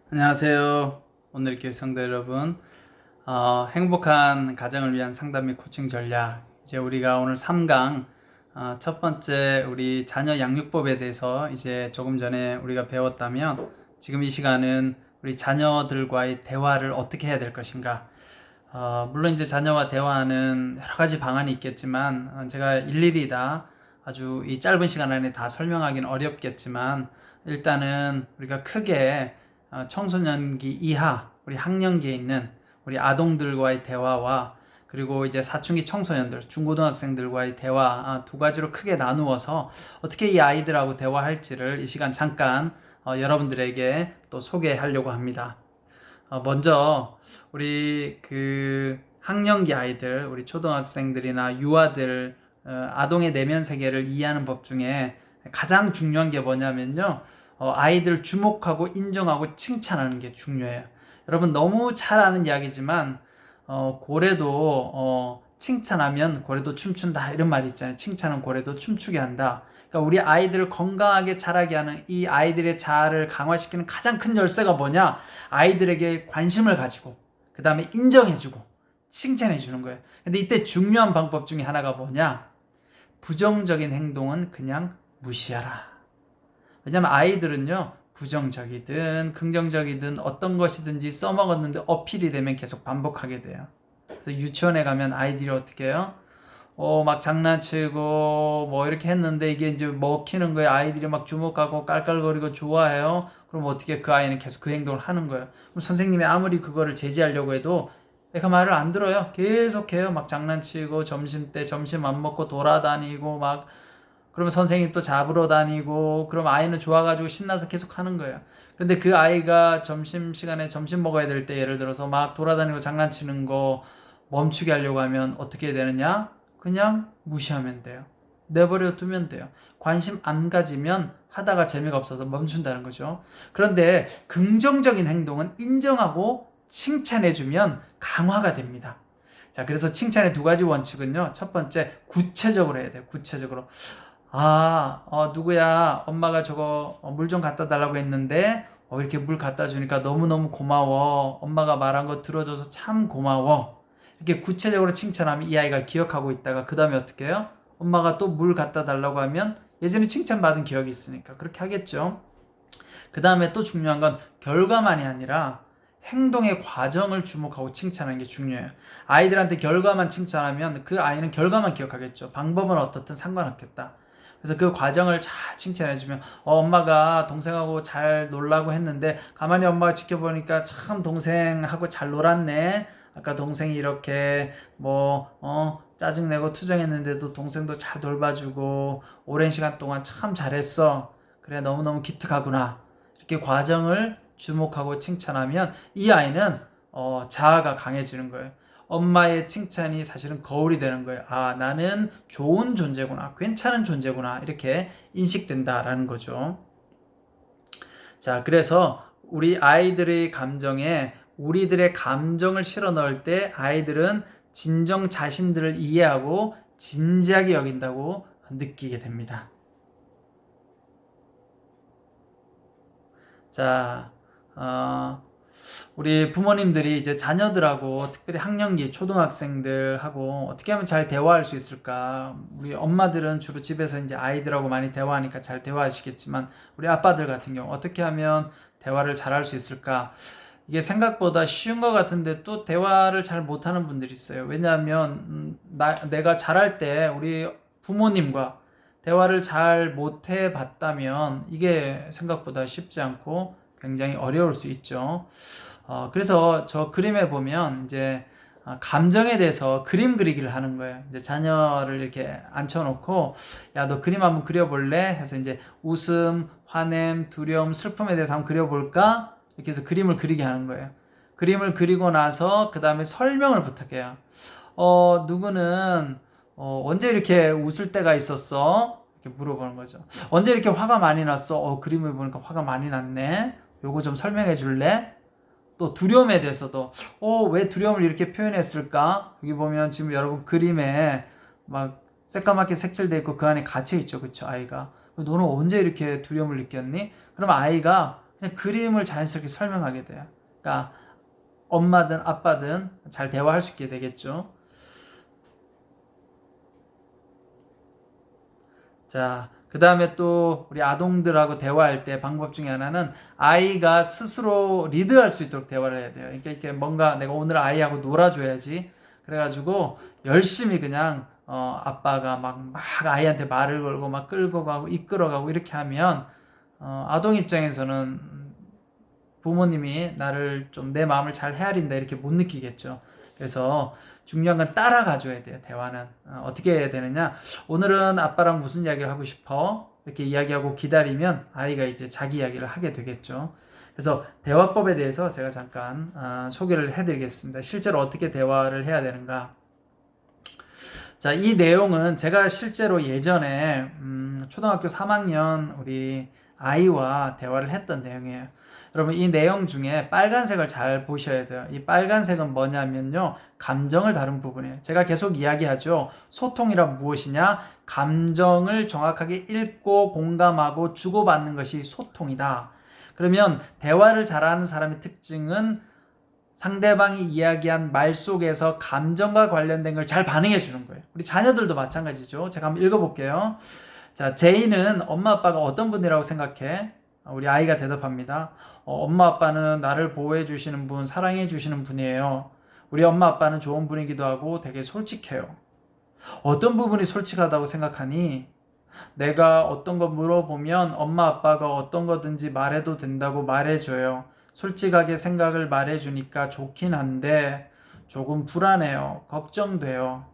안녕하세요. 오늘 교회 성도 여러분, 행복한 가정을 위한 상담 및 코칭 전략. 이제 우리가 오늘 3강 첫 번째 우리 자녀 양육법에 대해서 이제 조금 전에 우리가 배웠다면, 지금 이 시간은 우리 자녀들과의 대화를 어떻게 해야 될 것인가. 물론 이제 자녀와 대화하는 여러 가지 방안이 있겠지만, 제가 일일이 다 아주 이 짧은 시간 안에 다 설명하기는 어렵겠지만, 일단은 우리가 크게 청소년기 이하, 우리 학령기에 있는 우리 아동들과의 대화와, 그리고 이제 사춘기 청소년들, 중고등학생들과의 대화, 두 가지로 크게 나누어서 어떻게 이 아이들하고 대화할지를 이 시간 잠깐 여러분들에게 또 소개하려고 합니다. 먼저 우리 그 학령기 아이들, 우리 초등학생들이나 유아들, 아동의 내면 세계를 이해하는 법 중에 가장 중요한 게 뭐냐면요, 아이들을 주목하고 인정하고 칭찬하는 게 중요해요. 여러분, 너무 잘 아는 이야기지만 고래도 칭찬하면 고래도 춤춘다, 이런 말이 있잖아요. 칭찬은 고래도 춤추게 한다. 그러니까 우리 아이들을 건강하게 자라게 하는, 이 아이들의 자아를 강화시키는 가장 큰 열쇠가 뭐냐? 아이들에게 관심을 가지고, 그 다음에 인정해주고 칭찬해주는 거예요. 근데 이때 중요한 방법 중에 하나가 뭐냐? 부정적인 행동은 그냥 무시하라. 왜냐면 아이들은요, 부정적이든 긍정적이든 어떤 것이든지 써먹었는데 어필이 되면 계속 반복하게 돼요. 그래서 유치원에 가면 아이들이 어떻게 해요? 막 장난치고 뭐 이렇게 했는데 이게 이제 먹히는 거예요. 아이들이 막 주목하고 깔깔거리고 좋아해요. 그럼 어떻게, 그 아이는 계속 그 행동을 하는 거예요. 그럼 선생님이 아무리 그거를 제지하려고 해도 애가 말을 안 들어요. 계속해요. 막 장난치고 점심 때 점심 안 먹고 돌아다니고 막, 그러면 선생님 또 잡으러 다니고, 그럼 아이는 좋아가지고 신나서 계속 하는 거예요. 그런데 그 아이가 점심시간에 점심 먹어야 될 때 예를 들어서 막 돌아다니고 장난치는 거 멈추게 하려고 하면 어떻게 되느냐? 그냥 무시하면 돼요. 내버려 두면 돼요. 관심 안 가지면 하다가 재미가 없어서 멈춘다는 거죠. 그런데 긍정적인 행동은 인정하고 칭찬해주면 강화가 됩니다. 자, 그래서 칭찬의 두 가지 원칙은요, 첫 번째, 구체적으로 해야 돼요. 구체적으로. 누구야, 엄마가 저거 물 좀 갖다 달라고 했는데 이렇게 물 갖다 주니까 너무너무 고마워. 엄마가 말한 거 들어줘서 참 고마워. 이렇게 구체적으로 칭찬하면 이 아이가 기억하고 있다가, 그 다음에 어떻게 해요? 엄마가 또 물 갖다 달라고 하면 예전에 칭찬받은 기억이 있으니까 그렇게 하겠죠. 그 다음에 또 중요한 건 결과만이 아니라 행동의 과정을 주목하고 칭찬하는 게 중요해요. 아이들한테 결과만 칭찬하면 그 아이는 결과만 기억하겠죠. 방법은 어떻든 상관없겠다. 그래서 그 과정을 잘 칭찬해주면, 엄마가 동생하고 잘 놀라고 했는데 가만히 엄마가 지켜보니까 참 동생하고 잘 놀았네. 아까 동생이 이렇게 짜증내고 투정했는데도 동생도 잘 돌봐주고 오랜 시간 동안 참 잘했어. 그래, 너무너무 기특하구나. 이렇게 과정을 주목하고 칭찬하면 이 아이는 자아가 강해지는 거예요. 엄마의 칭찬이 사실은 거울이 되는 거예요. 나는 좋은 존재구나, 괜찮은 존재구나, 이렇게 인식된다라는 거죠. 자, 그래서 우리 아이들의 감정에 우리들의 감정을 실어 넣을 때 아이들은 진정 자신들을 이해하고 진지하게 여긴다고 느끼게 됩니다. 자, 우리 부모님들이 이제 자녀들하고, 특별히 학령기 초등학생들하고 어떻게 하면 잘 대화할 수 있을까? 우리 엄마들은 주로 집에서 이제 아이들하고 많이 대화하니까 잘 대화하시겠지만, 우리 아빠들 같은 경우 어떻게 하면 대화를 잘 할 수 있을까? 이게 생각보다 쉬운 것 같은데 또 대화를 잘 못하는 분들이 있어요. 왜냐하면 내가 잘할 때 우리 부모님과 대화를 잘 못해 봤다면 이게 생각보다 쉽지 않고 굉장히 어려울 수 있죠. 그래서 저 그림에 보면 이제 감정에 대해서 그림 그리기를 하는 거예요. 이제 자녀를 이렇게 앉혀놓고, 야, 너 그림 한번 그려볼래? 해서 이제 웃음, 화냄, 두려움, 슬픔에 대해서 한번 그려볼까? 이렇게 해서 그림을 그리게 하는 거예요. 그림을 그리고 나서 그 다음에 설명을 부탁해요. 누구는 언제 이렇게 웃을 때가 있었어? 이렇게 물어보는 거죠. 언제 이렇게 화가 많이 났어? 그림을 보니까 화가 많이 났네. 요거 좀 설명해 줄래? 또 두려움에 대해서도 왜 두려움을 이렇게 표현했을까? 여기 보면 지금 여러분 그림에 막 새까맣게 색칠되어 있고 그 안에 갇혀 있죠. 그쵸? 아이가. 너는 언제 이렇게 두려움을 느꼈니? 그럼 아이가 그냥 그림을 자연스럽게 설명하게 돼요. 그러니까 엄마든 아빠든 잘 대화할 수 있게 되겠죠. 자, 그 다음에 또 우리 아동들하고 대화할 때 방법 중에 하나는 아이가 스스로 리드할 수 있도록 대화를 해야 돼요. 그러니까 이렇게 뭔가 내가 오늘 아이하고 놀아줘야지. 그래가지고 열심히 그냥 아빠가 막 아이한테 말을 걸고 막 끌고 가고 이끌어가고 이렇게 하면 아동 입장에서는 부모님이 나를 좀 내 마음을 잘 헤아린다 이렇게 못 느끼겠죠. 그래서 중요한 건 따라가 줘야 돼요. 대화는 어떻게 해야 되느냐, 오늘은 아빠랑 무슨 이야기를 하고 싶어 이렇게 이야기하고 기다리면 아이가 이제 자기 이야기를 하게 되겠죠. 그래서 대화법에 대해서 제가 잠깐 소개를 해드리겠습니다. 실제로 어떻게 대화를 해야 되는가. 자, 이 내용은 제가 실제로 예전에 초등학교 3학년 우리 아이와 대화를 했던 내용이에요. 여러분, 이 내용 중에 빨간색을 잘 보셔야 돼요. 이 빨간색은 뭐냐면요, 감정을 다룬 부분이에요. 제가 계속 이야기하죠. 소통이란 무엇이냐? 감정을 정확하게 읽고 공감하고 주고받는 것이 소통이다. 그러면 대화를 잘하는 사람의 특징은 상대방이 이야기한 말 속에서 감정과 관련된 걸 잘 반응해 주는 거예요. 우리 자녀들도 마찬가지죠. 제가 한번 읽어볼게요. 자, 제이는 엄마 아빠가 어떤 분이라고 생각해? 우리 아이가 대답합니다. 엄마 아빠는 나를 보호해 주시는 분, 사랑해 주시는 분이에요. 우리 엄마 아빠는 좋은 분이기도 하고 되게 솔직해요. 어떤 부분이 솔직하다고 생각하니? 내가 어떤 거 물어보면 엄마 아빠가 어떤 거든지 말해도 된다고 말해줘요. 솔직하게 생각을 말해주니까 좋긴 한데 조금 불안해요. 걱정돼요.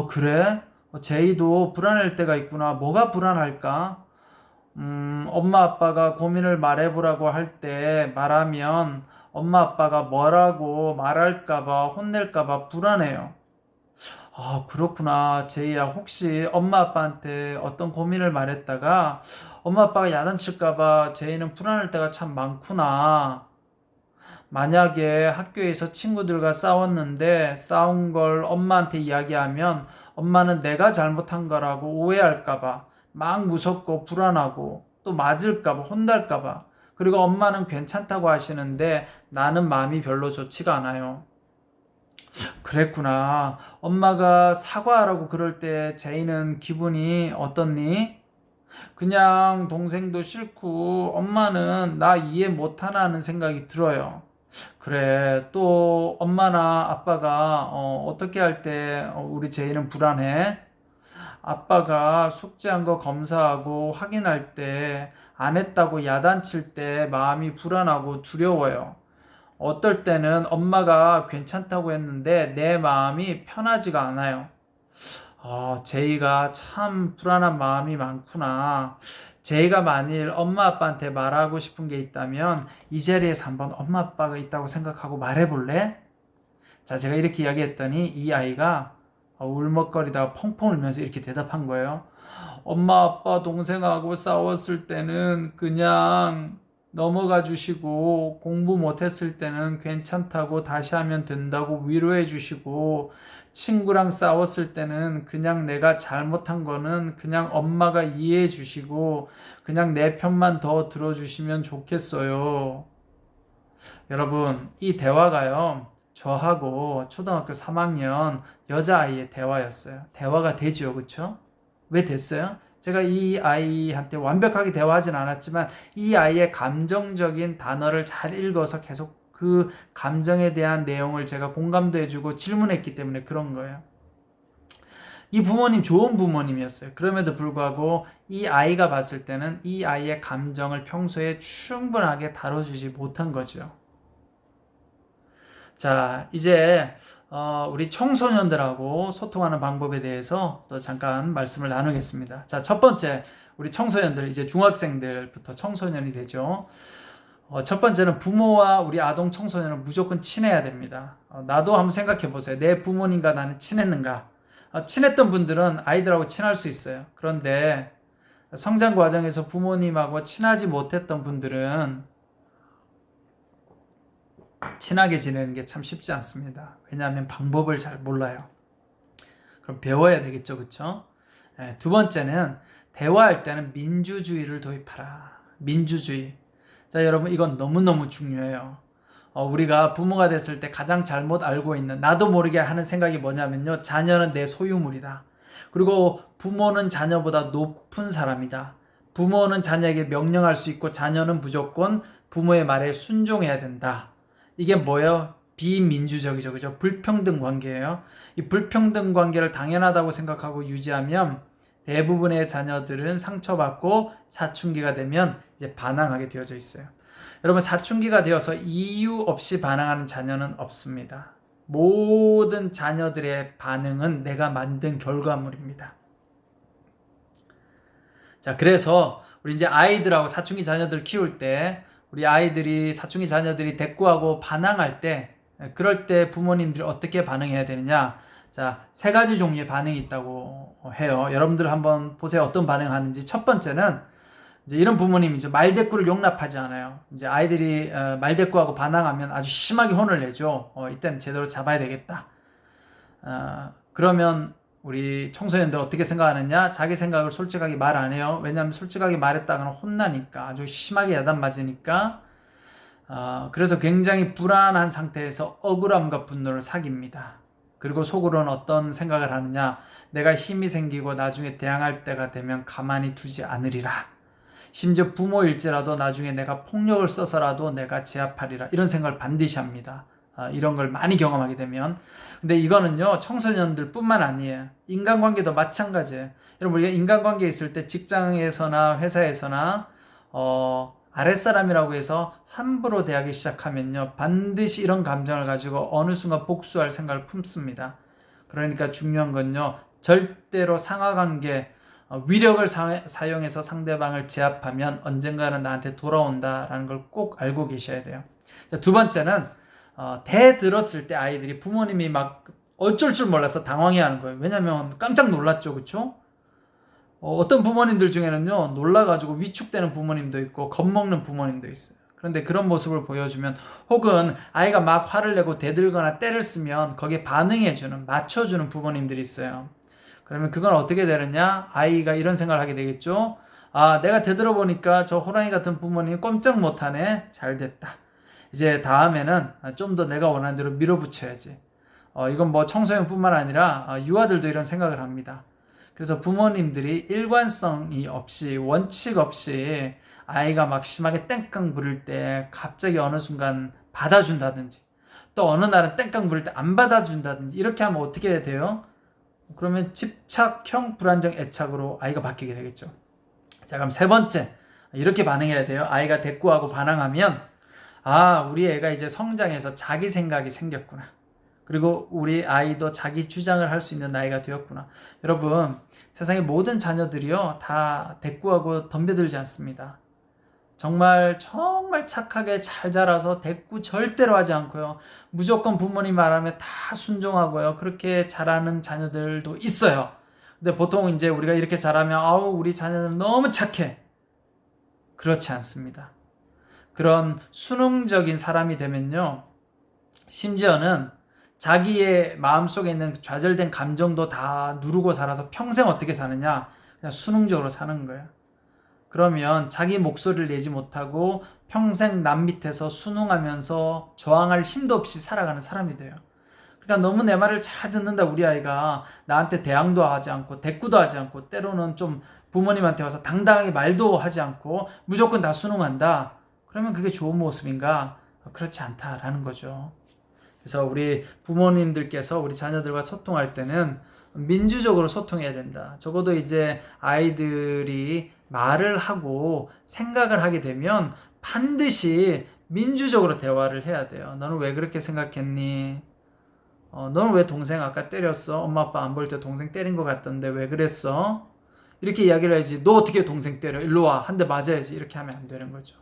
그래? 제이도 불안할 때가 있구나. 뭐가 불안할까? 엄마 아빠가 고민을 말해보라고 할 때 말하면 엄마 아빠가 뭐라고 말할까봐 혼낼까봐 불안해요. 그렇구나. 제이야, 혹시 엄마 아빠한테 어떤 고민을 말했다가 엄마 아빠가 야단칠까봐 제이는 불안할 때가 참 많구나. 만약에 학교에서 친구들과 싸웠는데 싸운 걸 엄마한테 이야기하면 엄마는 내가 잘못한 거라고 오해할까봐 막 무섭고 불안하고 또 맞을까봐 혼날까봐, 그리고 엄마는 괜찮다고 하시는데 나는 마음이 별로 좋지가 않아요. 그랬구나. 엄마가 사과하라고 그럴 때 제이는 기분이 어떻니? 그냥 동생도 싫고 엄마는 나 이해 못하나 하는 생각이 들어요. 그래, 또 엄마나 아빠가 어떻게 할 때 우리 제이는 불안해? 아빠가 숙제한 거 검사하고 확인할 때 안 했다고 야단칠 때 마음이 불안하고 두려워요. 어떨 때는 엄마가 괜찮다고 했는데 내 마음이 편하지가 않아요. 제이가 참 불안한 마음이 많구나. 제이가 만일 엄마 아빠한테 말하고 싶은 게 있다면 이 자리에서 한번 엄마 아빠가 있다고 생각하고 말해볼래? 자, 제가 이렇게 이야기했더니 이 아이가 울먹거리다가 펑펑 울면서 이렇게 대답한 거예요. 엄마 아빠 동생하고 싸웠을 때는 그냥 넘어가 주시고 공부 못했을 때는 괜찮다고 다시 하면 된다고 위로해 주시고, 친구랑 싸웠을 때는 그냥 내가 잘못한 거는 그냥 엄마가 이해해 주시고 그냥 내 편만 더 들어주시면 좋겠어요. 여러분, 이 대화가요, 저하고 초등학교 3학년 여자아이의 대화였어요. 대화가 되죠, 그쵸? 왜 됐어요? 제가 이 아이한테 완벽하게 대화하진 않았지만 이 아이의 감정적인 단어를 잘 읽어서 계속 그 감정에 대한 내용을 제가 공감도 해주고 질문했기 때문에 그런 거예요. 이 부모님 좋은 부모님이었어요. 그럼에도 불구하고 이 아이가 봤을 때는 이 아이의 감정을 평소에 충분하게 다뤄주지 못한 거죠. 자, 이제 우리 청소년들하고 소통하는 방법에 대해서 또 잠깐 말씀을 나누겠습니다. 자, 첫 번째, 우리 청소년들, 이제 중학생들부터 청소년이 되죠. 첫 번째는 부모와 우리 아동 청소년은 무조건 친해야 됩니다. 나도 한번 생각해 보세요. 내 부모님과 나는 친했는가? 친했던 분들은 아이들하고 친할 수 있어요. 그런데 성장 과정에서 부모님하고 친하지 못했던 분들은 친하게 지내는 게 참 쉽지 않습니다. 왜냐하면 방법을 잘 몰라요. 그럼 배워야 되겠죠, 그렇죠? 두 번째는 대화할 때는 민주주의를 도입하라. 민주주의. 자, 여러분, 이건 너무너무 중요해요. 우리가 부모가 됐을 때 가장 잘못 알고 있는, 나도 모르게 하는 생각이 뭐냐면요, 자녀는 내 소유물이다. 그리고 부모는 자녀보다 높은 사람이다. 부모는 자녀에게 명령할 수 있고 자녀는 무조건 부모의 말에 순종해야 된다. 이게 뭐예요? 비민주적이죠. 그죠? 불평등 관계예요. 이 불평등 관계를 당연하다고 생각하고 유지하면 대부분의 자녀들은 상처받고 사춘기가 되면 이제 반항하게 되어져 있어요. 여러분, 사춘기가 되어서 이유 없이 반항하는 자녀는 없습니다. 모든 자녀들의 반응은 내가 만든 결과물입니다. 자, 그래서 우리 이제 아이들하고 사춘기 자녀들 키울 때, 우리 아이들이 사춘기 자녀들이 대꾸하고 반항할 때, 그럴 때 부모님들이 어떻게 반응해야 되느냐? 자, 세 가지 종류의 반응이 있다고 해요. 여러분들 한번 보세요. 어떤 반응하는지. 첫 번째는 이제 이런 부모님이죠. 말대꾸를 용납하지 않아요. 이제 아이들이 말대꾸하고 반항하면 아주 심하게 혼을 내죠. 이때는 제대로 잡아야 되겠다. 그러면 우리 청소년들 어떻게 생각하느냐? 자기 생각을 솔직하게 말 안 해요. 왜냐하면 솔직하게 말했다가는 혼나니까, 아주 심하게 야단 맞으니까. 그래서 굉장히 불안한 상태에서 억울함과 분노를 사깁니다. 그리고 속으로는 어떤 생각을 하느냐? 내가 힘이 생기고 나중에 대항할 때가 되면 가만히 두지 않으리라. 심지어 부모일지라도 나중에 내가 폭력을 써서라도 내가 제압하리라. 이런 생각을 반드시 합니다. 이런 걸 많이 경험하게 되면. 근데 이거는요, 청소년들 뿐만 아니에요. 인간관계도 마찬가지예요. 여러분, 우리가 인간관계에 있을 때 직장에서나 회사에서나 아랫사람이라고 해서 함부로 대하기 시작하면요, 반드시 이런 감정을 가지고 어느 순간 복수할 생각을 품습니다. 그러니까 중요한 건요, 절대로 상하관계, 위력을 사용해서 상대방을 제압하면 언젠가는 나한테 돌아온다라는 걸 꼭 알고 계셔야 돼요. 자, 두 번째는 대들었을 때 아이들이 부모님이 막 어쩔 줄 몰라서 당황해하는 거예요. 왜냐면 깜짝 놀랐죠, 그렇죠? 어떤 부모님들 중에는요, 놀라가지고 위축되는 부모님도 있고 겁먹는 부모님도 있어요. 그런데 그런 모습을 보여주면, 혹은 아이가 막 화를 내고 대들거나 때를 쓰면 거기에 반응해주는, 맞춰주는 부모님들이 있어요. 그러면 그건 어떻게 되느냐? 아이가 이런 생각을 하게 되겠죠. 내가 되돌아보니까 저 호랑이 같은 부모님이 꼼짝 못하네. 잘 됐다. 이제 다음에는 좀 더 내가 원하는 대로 밀어붙여야지. 이건 뭐 청소년뿐만 아니라 유아들도 이런 생각을 합니다. 그래서 부모님들이 일관성이 없이, 원칙 없이 아이가 막 심하게 땡깡 부릴 때 갑자기 어느 순간 받아준다든지, 또 어느 날은 땡깡 부릴 때 안 받아준다든지, 이렇게 하면 어떻게 돼요? 그러면 집착형 불안정 애착으로 아이가 바뀌게 되겠죠. 자, 그럼 세 번째, 이렇게 반응해야 돼요. 아이가 대꾸하고 반항하면, 우리 애가 이제 성장해서 자기 생각이 생겼구나. 그리고 우리 아이도 자기 주장을 할 수 있는 나이가 되었구나. 여러분, 세상의 모든 자녀들이요, 다 대꾸하고 덤벼들지 않습니다. 정말 착하게 잘 자라서 대꾸 절대로 하지 않고요, 무조건 부모님 말하면 다 순종하고요, 그렇게 자라는 자녀들도 있어요. 근데 보통 이제 우리가 이렇게 자라면 우리 자녀는 너무 착해. 그렇지 않습니다. 그런 수능적인 사람이 되면요, 심지어는 자기의 마음속에 있는 좌절된 감정도 다 누르고 살아서 평생 어떻게 사느냐? 그냥 수능적으로 사는 거예요. 그러면 자기 목소리를 내지 못하고 평생 남 밑에서 순응하면서 저항할 힘도 없이 살아가는 사람이 돼요. 그러니까 너무 내 말을 잘 듣는다, 우리 아이가. 나한테 대항도 하지 않고 대꾸도 하지 않고, 때로는 좀 부모님한테 와서 당당하게 말도 하지 않고 무조건 다 순응한다. 그러면 그게 좋은 모습인가? 그렇지 않다라는 거죠. 그래서 우리 부모님들께서 우리 자녀들과 소통할 때는 민주적으로 소통해야 된다. 적어도 이제 아이들이 말을 하고 생각을 하게 되면 반드시 민주적으로 대화를 해야 돼요. 너는 왜 그렇게 생각했니? 너는 왜 동생 아까 때렸어? 엄마 아빠 안 볼 때 동생 때린 것 같던데 왜 그랬어? 이렇게 이야기를 해야지. 너 어떻게 동생 때려? 일로 와. 한 대 맞아야지. 이렇게 하면 안 되는 거죠.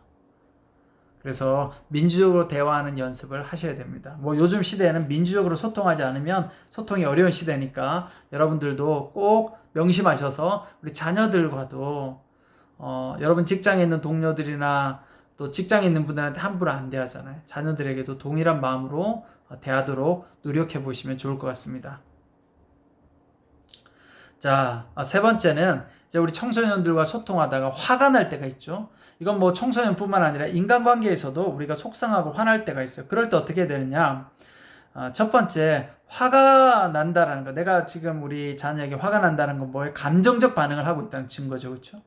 그래서 민주적으로 대화하는 연습을 하셔야 됩니다. 뭐 요즘 시대에는 민주적으로 소통하지 않으면 소통이 어려운 시대니까 여러분들도 꼭 명심하셔서 우리 자녀들과도 여러분 직장에 있는 동료들이나 또 직장에 있는 분들한테 함부로 안 대하잖아요. 자녀들에게도 동일한 마음으로 대하도록 노력해 보시면 좋을 것 같습니다. 자, 세 번째는 이제 우리 청소년들과 소통하다가 화가 날 때가 있죠. 이건 뭐 청소년뿐만 아니라 인간관계에서도 우리가 속상하고 화날 때가 있어요. 그럴 때 어떻게 해야 되느냐? 첫 번째, 화가 난다라는 거. 내가 지금 우리 자녀에게 화가 난다는 건 뭐예요? 감정적 반응을 하고 있다는 증거죠. 그렇죠?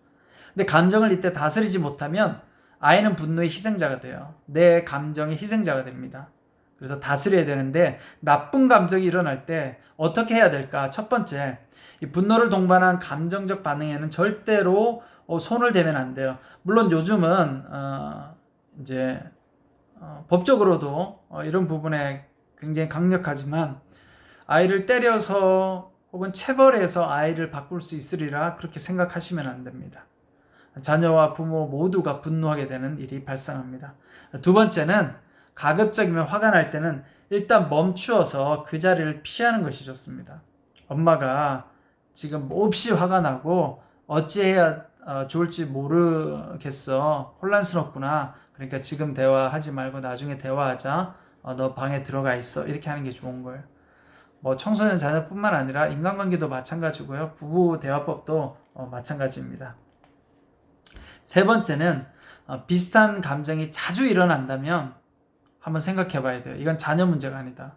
근데 감정을 이때 다스리지 못하면 아이는 분노의 희생자가 돼요. 내 감정의 희생자가 됩니다. 그래서 다스려야 되는데 나쁜 감정이 일어날 때 어떻게 해야 될까? 첫 번째, 이 분노를 동반한 감정적 반응에는 절대로 손을 대면 안 돼요. 물론 요즘은 이제 법적으로도 이런 부분에 굉장히 강력하지만 아이를 때려서 혹은 체벌해서 아이를 바꿀 수 있으리라 그렇게 생각하시면 안 됩니다. 자녀와 부모 모두가 분노하게 되는 일이 발생합니다. 두 번째는 가급적이면 화가 날 때는 일단 멈추어서 그 자리를 피하는 것이 좋습니다. 엄마가 지금 몹시 화가 나고 어찌해야 좋을지 모르겠어. 혼란스럽구나. 그러니까 지금 대화하지 말고 나중에 대화하자. 너 방에 들어가 있어. 이렇게 하는 게 좋은 거예요. 뭐 청소년 자녀뿐만 아니라 인간관계도 마찬가지고요. 부부 대화법도 마찬가지입니다. 세 번째는 비슷한 감정이 자주 일어난다면 한번 생각해 봐야 돼요. 이건 자녀 문제가 아니다.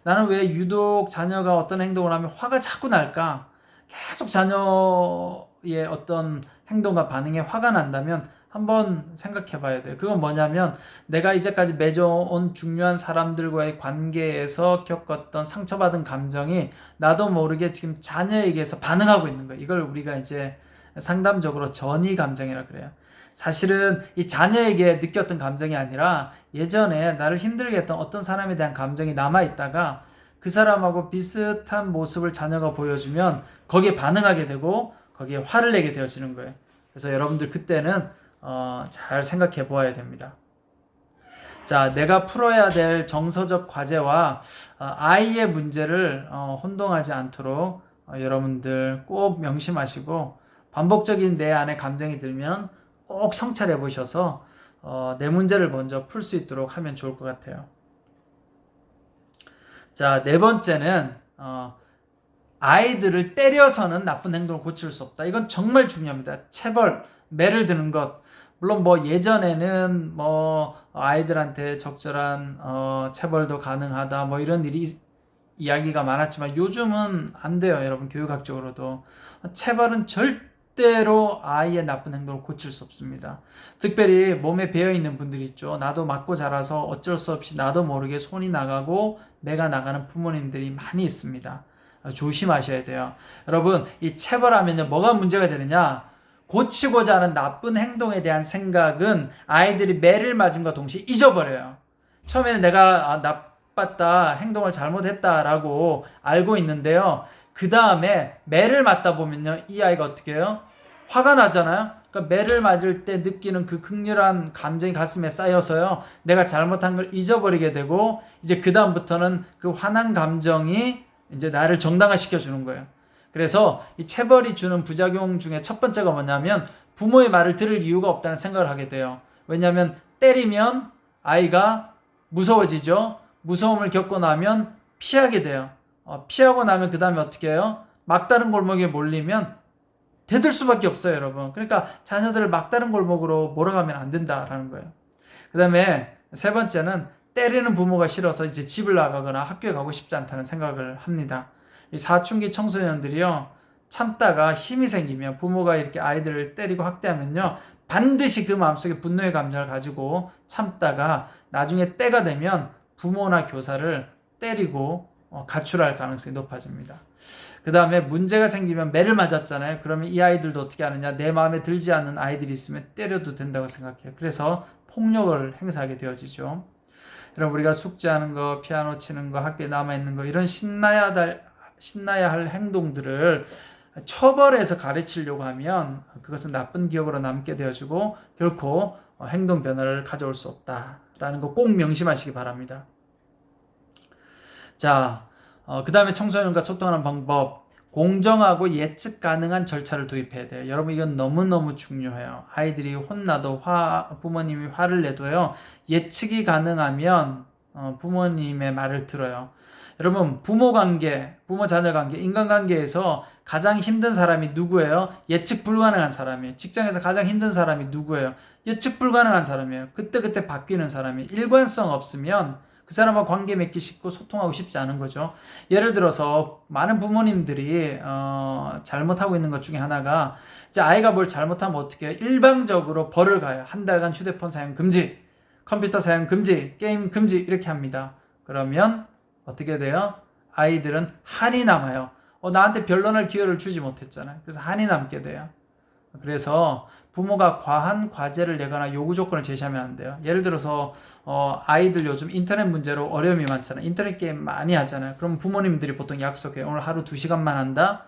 나는 왜 유독 자녀가 어떤 행동을 하면 화가 자꾸 날까? 계속 자녀의 어떤 행동과 반응에 화가 난다면 한번 생각해 봐야 돼요. 그건 뭐냐면 내가 이제까지 맺어온 중요한 사람들과의 관계에서 겪었던 상처받은 감정이 나도 모르게 지금 자녀에게서 반응하고 있는 거예요. 이걸 우리가 이제 상담적으로 전이 감정이라 그래요. 사실은 이 자녀에게 느꼈던 감정이 아니라 예전에 나를 힘들게 했던 어떤 사람에 대한 감정이 남아있다가 그 사람하고 비슷한 모습을 자녀가 보여주면 거기에 반응하게 되고 거기에 화를 내게 되어지는 거예요. 그래서 여러분들 그때는 잘 생각해 보아야 됩니다. 자, 내가 풀어야 될 정서적 과제와 아이의 문제를 혼동하지 않도록 여러분들 꼭 명심하시고 반복적인 내 안에 감정이 들면 꼭 성찰해 보셔서 내 문제를 먼저 풀 수 있도록 하면 좋을 것 같아요. 자, 네 번째는 아이들을 때려서는 나쁜 행동을 고칠 수 없다. 이건 정말 중요합니다. 체벌, 매를 드는 것. 물론 뭐 예전에는 뭐 아이들한테 적절한 체벌도 가능하다. 뭐 이런 이야기가 많았지만 요즘은 안 돼요. 여러분 교육학적으로도 체벌은 절대로 아이의 나쁜 행동을 고칠 수 없습니다. 특별히 몸에 배어있는 분들이 있죠. 나도 맞고 자라서 어쩔 수 없이 나도 모르게 손이 나가고 매가 나가는 부모님들이 많이 있습니다. 조심하셔야 돼요. 여러분 이 체벌하면요 뭐가 문제가 되느냐, 고치고자 하는 나쁜 행동에 대한 생각은 아이들이 매를 맞음과 동시에 잊어버려요. 처음에는 내가 나빴다, 행동을 잘못했다라고 알고 있는데요, 그 다음에 매를 맞다 보면요 이 아이가 어떻게 해요? 화가 나잖아요. 그러니까 매를 맞을 때 느끼는 그 극렬한 감정이 가슴에 쌓여서요 내가 잘못한 걸 잊어버리게 되고 이제 그 다음부터는 그 화난 감정이 이제 나를 정당화시켜 주는 거예요. 그래서 이 체벌이 주는 부작용 중에 첫 번째가 뭐냐면 부모의 말을 들을 이유가 없다는 생각을 하게 돼요. 왜냐하면 때리면 아이가 무서워지죠. 무서움을 겪고 나면 피하게 돼요. 피하고 나면 그 다음에 어떻게 해요? 막다른 골목에 몰리면 대들 수밖에 없어요, 여러분. 그러니까 자녀들을 막다른 골목으로 몰아가면 안 된다라는 거예요. 그 다음에 세 번째는 때리는 부모가 싫어서 이제 집을 나가거나 학교에 가고 싶지 않다는 생각을 합니다. 이 사춘기 청소년들이요 참다가 힘이 생기면 부모가 이렇게 아이들을 때리고 학대하면요 반드시 그 마음속에 분노의 감정을 가지고 참다가 나중에 때가 되면 부모나 교사를 때리고 가출할 가능성이 높아집니다. 그 다음에 문제가 생기면 매를 맞았잖아요. 그러면 이 아이들도 어떻게 하느냐, 내 마음에 들지 않는 아이들이 있으면 때려도 된다고 생각해요. 그래서 폭력을 행사하게 되어지죠. 여러분 우리가 숙제하는 거, 피아노 치는 거, 학교에 남아있는 거 이런 신나야 할 행동들을 처벌해서 가르치려고 하면 그것은 나쁜 기억으로 남게 되어지고 결코 행동 변화를 가져올 수 없다라는 거 꼭 명심하시기 바랍니다. 자, 그 다음에 청소년과 소통하는 방법, 공정하고 예측 가능한 절차를 도입해야 돼요. 여러분 이건 너무너무 중요해요. 아이들이 혼나도 부모님이 화를 내도요 예측이 가능하면 부모님의 말을 들어요. 여러분 부모 관계, 부모 자녀 관계, 인간관계에서 가장 힘든 사람이 누구예요? 예측 불가능한 사람이에요. 직장에서 가장 힘든 사람이 누구예요? 예측 불가능한 사람이에요. 그때그때 바뀌는 사람이에요. 일관성 없으면 그 사람과 관계 맺기 쉽고 소통하고 싶지 않은 거죠. 예를 들어서 많은 부모님들이 잘못하고 있는 것 중에 하나가, 이제 아이가 뭘 잘못하면 어떻게 해요? 일방적으로 벌을 가요. 한 달간 휴대폰 사용 금지, 컴퓨터 사용 금지, 게임 금지 이렇게 합니다. 그러면 어떻게 돼요? 아이들은 한이 남아요. 나한테 변론할 기회를 주지 못했잖아요. 그래서 한이 남게 돼요. 그래서 부모가 과한 과제를 내거나 요구 조건을 제시하면 안 돼요. 예를 들어서 아이들 요즘 인터넷 문제로 어려움이 많잖아요. 인터넷 게임 많이 하잖아요. 그럼 부모님들이 보통 약속해요. 오늘 하루 2시간만 한다.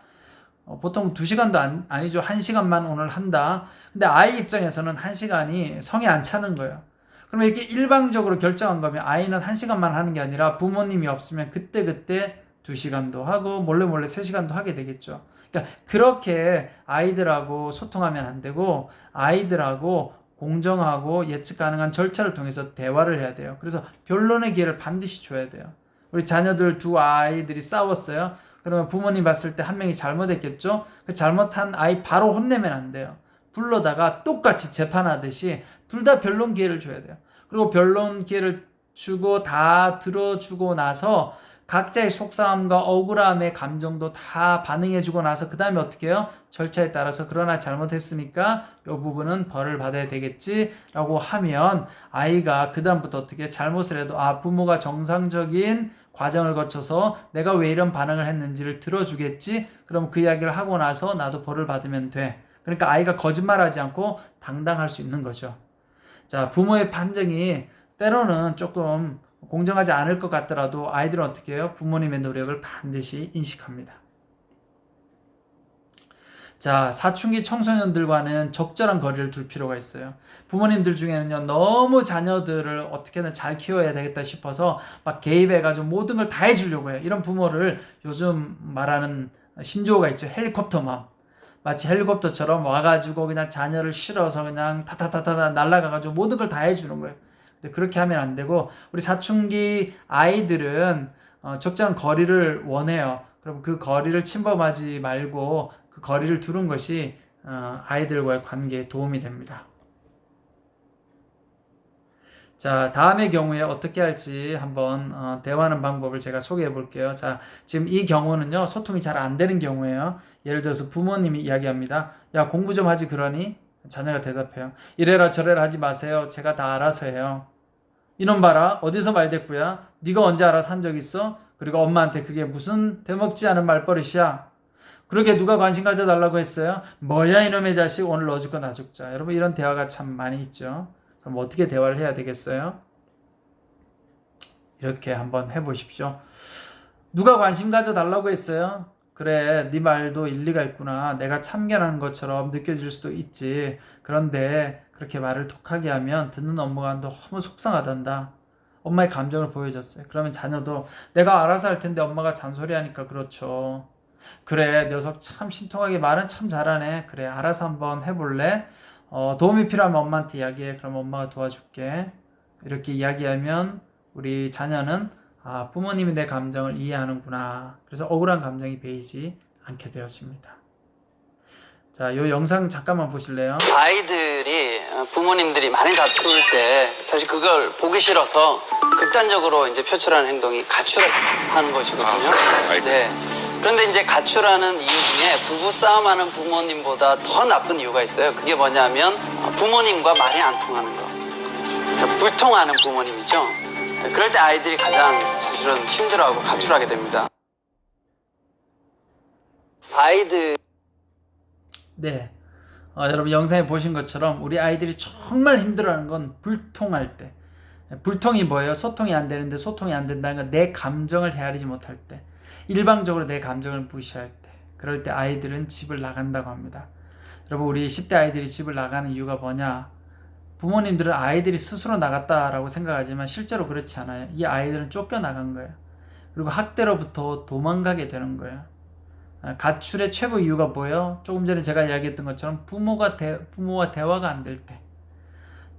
보통 2시간도 아니죠. 1시간만 오늘 한다. 근데 아이 입장에서는 1시간이 성에 안 차는 거예요. 그럼 이렇게 일방적으로 결정한 거면 아이는 1시간만 하는 게 아니라 부모님이 없으면 그때그때 2시간도 하고 몰래 3시간도 하게 되겠죠. 그러니까 그렇게 아이들하고 소통하면 안 되고, 아이들하고 공정하고 예측 가능한 절차를 통해서 대화를 해야 돼요. 그래서 변론의 기회를 반드시 줘야 돼요. 우리 자녀들 두 아이들이 싸웠어요. 그러면 부모님 봤을 때 한 명이 잘못했겠죠? 그 잘못한 아이 바로 혼내면 안 돼요. 불러다가 똑같이 재판하듯이 둘 다 변론 기회를 줘야 돼요. 그리고 변론 기회를 주고 다 들어주고 나서 각자의 속상함과 억울함의 감정도 다 반응해주고 나서 그 다음에 어떻게 해요? 절차에 따라서 그러나 잘못했으니까 이 부분은 벌을 받아야 되겠지 라고 하면 아이가 그 다음부터 어떻게 잘못을 해도 부모가 정상적인 과정을 거쳐서 내가 왜 이런 반응을 했는지를 들어주겠지? 그럼 그 이야기를 하고 나서 나도 벌을 받으면 돼. 그러니까 아이가 거짓말하지 않고 당당할 수 있는 거죠. 자, 부모의 판정이 때로는 조금 공정하지 않을 것 같더라도 아이들은 어떻게 해요? 부모님의 노력을 반드시 인식합니다. 자, 사춘기 청소년들과는 적절한 거리를 둘 필요가 있어요. 부모님들 중에는요, 너무 자녀들을 어떻게든 잘 키워야 되겠다 싶어서 막 개입해가지고 모든 걸 다 해주려고 해요. 이런 부모를 요즘 말하는 신조어가 있죠. 헬리콥터맘. 마치 헬리콥터처럼 와가지고 그냥 자녀를 실어서 그냥 타타타타 날아가가지고 모든 걸 다 해주는 거예요. 근데 그렇게 하면 안 되고, 우리 사춘기 아이들은 적절한 거리를 원해요. 그럼 그 거리를 침범하지 말고 그 거리를 두는 것이 아이들과의 관계에 도움이 됩니다. 자, 다음의 경우에 어떻게 할지 한번 대화하는 방법을 제가 소개해 볼게요. 자, 지금 이 경우는요, 소통이 잘 안 되는 경우예요. 예를 들어서 부모님이 이야기합니다. 야, 공부 좀 하지 그러니? 자녀가 대답해요. 이래라 저래라 하지 마세요. 제가 다 알아서 해요. 이놈 봐라. 어디서 말대꾸야? 네가 언제 알아서 한 적 있어? 그리고 엄마한테 그게 무슨 되먹지 않은 말버릇이야? 그러게 누가 관심 가져달라고 했어요? 뭐야 이놈의 자식, 오늘 너 죽고 나 죽자. 여러분, 이런 대화가 참 많이 있죠. 그럼 어떻게 대화를 해야 되겠어요? 이렇게 한번 해보십시오. 누가 관심 가져달라고 했어요? 그래, 네 말도 일리가 있구나. 내가 참견하는 것처럼 느껴질 수도 있지. 그런데 그렇게 말을 독하게 하면 듣는 엄마가 너무 속상하단다. 엄마의 감정을 보여줬어요. 그러면 자녀도 내가 알아서 할 텐데 엄마가 잔소리하니까 그렇죠. 그래, 녀석 참 신통하게 말은 참 잘하네. 그래, 알아서 한번 해볼래? 도움이 필요하면 엄마한테 이야기해. 그럼 엄마가 도와줄게. 이렇게 이야기하면 우리 자녀는 부모님이 내 감정을 이해하는구나. 그래서 억울한 감정이 배이지 않게 되었습니다. 자, 요 영상 잠깐만 보실래요? 아이들이 부모님들이 많이 다툴 때 사실 그걸 보기 싫어서 극단적으로 이제 표출하는 행동이 가출하는 것이거든요. 네. 그런데 이제 가출하는 이유 중에 부부 싸움하는 부모님보다 더 나쁜 이유가 있어요. 그게 뭐냐면 부모님과 말이 안 통하는 거. 그러니까 불통하는 부모님이죠. 그럴 때 아이들이 가장 사실은 힘들어하고 가출하게 됩니다. 아이들 네, 여러분 영상에 보신 것처럼 우리 아이들이 정말 힘들어하는 건 불통할 때. 불통이 뭐예요? 소통이 안 되는데, 소통이 안 된다는 건 내 감정을 헤아리지 못할 때, 일방적으로 내 감정을 무시할 때, 그럴 때 아이들은 집을 나간다고 합니다. 여러분, 우리 10대 아이들이 집을 나가는 이유가 뭐냐? 부모님들은 아이들이 스스로 나갔다라고 생각하지만 실제로 그렇지 않아요. 이 아이들은 쫓겨나간 거예요. 그리고 학대로부터 도망가게 되는 거예요. 가출의 최고 이유가 뭐예요? 조금 전에 제가 이야기했던 것처럼 부모와 대화가 안 될 때,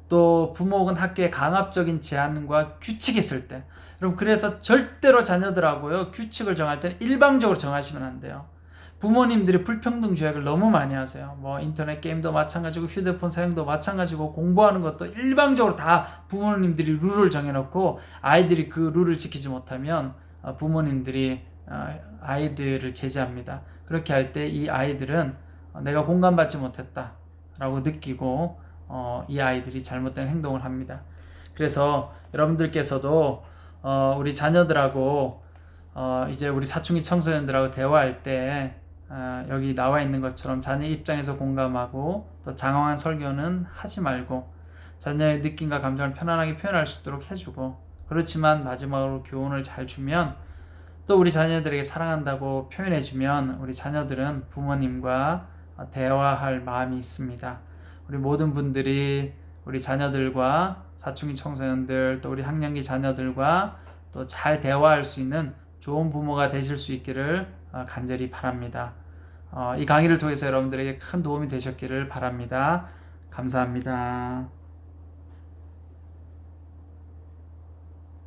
또 부모 혹은 학교의 강압적인 제한과 규칙이 있을 때. 여러분, 그래서 절대로 자녀들하고요 규칙을 정할 때는 일방적으로 정하시면 안 돼요. 부모님들이 불평등 조약을 너무 많이 하세요. 뭐 인터넷 게임도 마찬가지고 휴대폰 사용도 마찬가지고 공부하는 것도 일방적으로 다 부모님들이 룰을 정해놓고 아이들이 그 룰을 지키지 못하면 부모님들이 아이들을 제재합니다. 그렇게 할 때 이 아이들은 내가 공감받지 못했다 라고 느끼고 이 아이들이 잘못된 행동을 합니다. 그래서 여러분들께서도 우리 자녀들하고 이제 우리 사춘기 청소년들하고 대화할 때 여기 나와 있는 것처럼 자녀 입장에서 공감하고 또 장황한 설교는 하지 말고 자녀의 느낌과 감정을 편안하게 표현할 수 있도록 해주고, 그렇지만 마지막으로 교훈을 잘 주면 또 우리 자녀들에게 사랑한다고 표현해주면 우리 자녀들은 부모님과 대화할 마음이 있습니다. 우리 모든 분들이 우리 자녀들과 사춘기 청소년들 또 우리 학령기 자녀들과 또 잘 대화할 수 있는 좋은 부모가 되실 수 있기를 간절히 바랍니다. 이 강의를 통해서 여러분들에게 큰 도움이 되셨기를 바랍니다. 감사합니다.